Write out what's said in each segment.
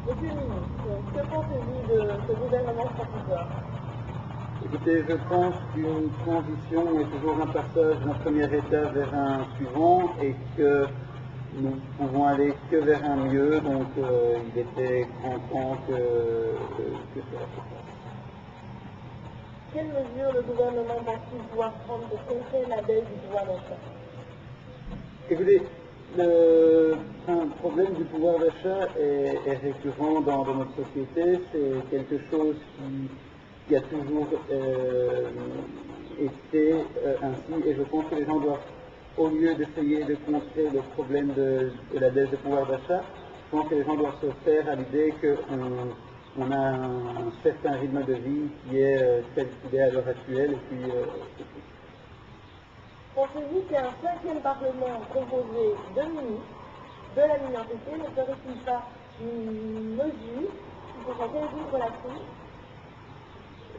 Monsieur le ministre, que pensez-vous de ce gouvernement sans pouvoir? Écoutez, je pense qu'une transition est toujours un passage d'un premier état vers un suivant et que nous pouvons aller que vers un mieux, donc il était grand temps que cela se fasse. Quelles mesures le gouvernement pense-t-il pouvoir prendre pour contrer la baisse du pouvoir d'achat? Écoutez, le problème du pouvoir d'achat est récurrent dans notre société. C'est quelque chose qui a toujours été ainsi, et je pense que les gens doivent, au lieu d'essayer de contrer le problème de la baisse du pouvoir d'achat, je pense que les gens doivent se faire à l'idée qu'on a un certain rythme de vie qui est tel qu'il est à l'heure actuelle, et puis c'est tout. Pensez-vous qu'un cinquième parlement composé de ministres de la minorité ne serait-il pas une mesure qui pourrait résoudre la crise?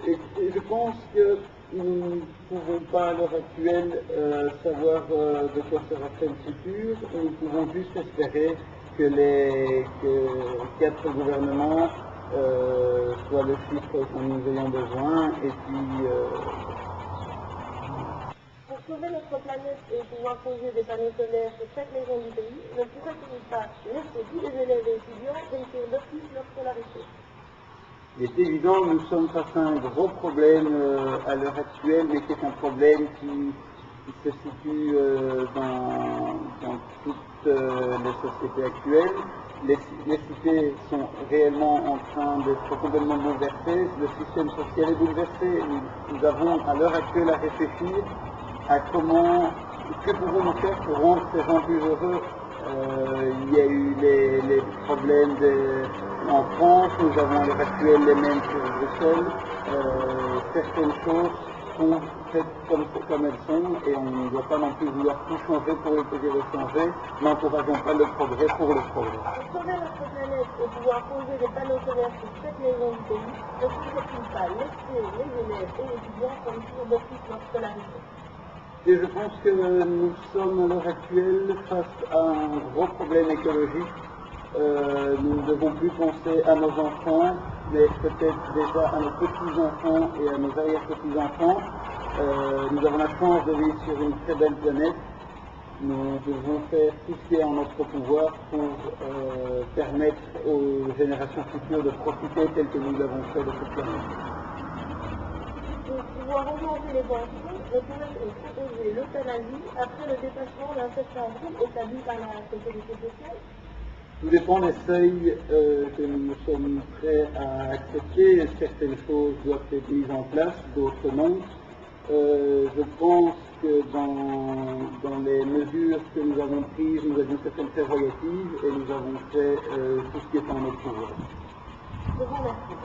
Et je pense que nous ne pouvons pas à l'heure actuelle savoir de quoi sera fait le futur. Nous pouvons juste espérer que les 4 gouvernements soient le chiffre dont nous ayons besoin, et puis Pour sauver notre planète et pouvoir poser des panneaux solaires sur chaque maison du pays, ne pourrait-il pas laisser tous les élèves et étudiants réussir d'office leur scolarité? il est évident que nous sommes face à un gros problème à l'heure actuelle, mais qui est un problème qui se situe dans toutes les sociétés actuelles. Les cités sont réellement en train d'être complètement bouleversées, le système social est bouleversé. Nous avons à l'heure actuelle à réfléchir à que pouvons-nous faire pour rendre ces gens plus heureux. Il y a eu les problèmes en France, nous avons à l'heure actuelle les mêmes sur Bruxelles. Certaines choses sont faites comme elles sont, et on ne doit pas non plus vouloir tout changer pour le plaisir de changer. N'encourageons pas le progrès pour le progrès. Pour sauver notre planète et pouvoir poser des panneaux solaires sur chaque maison du pays, ne faudrait-il pas laisser les élèves et étudiants réussir d'office leur scolarité? Et je pense que nous sommes à l'heure actuelle face à un gros problème écologique. Nous ne devons plus penser à nos enfants, mais peut-être déjà à nos petits-enfants et à nos arrière-petits-enfants. Nous avons la chance de vivre sur une très belle planète. Nous devons faire tout ce qui est en notre pouvoir pour permettre aux générations futures de profiter tel que nous l'avons fait de cette planète. Pour pouvoir augmenter les pensions, ne pourrait-on proposer l'euthanasie après le dépassement d'un certain coût établi par la sécurité sociale? Tout dépend des seuils que nous sommes prêts à accepter. Certaines choses doivent être mises en place, d'autres non. Je pense que dans les mesures que nous avons prises, nous avions certaines prérogatives et nous avons fait tout ce qui est en notre pouvoir. Je vous remercie.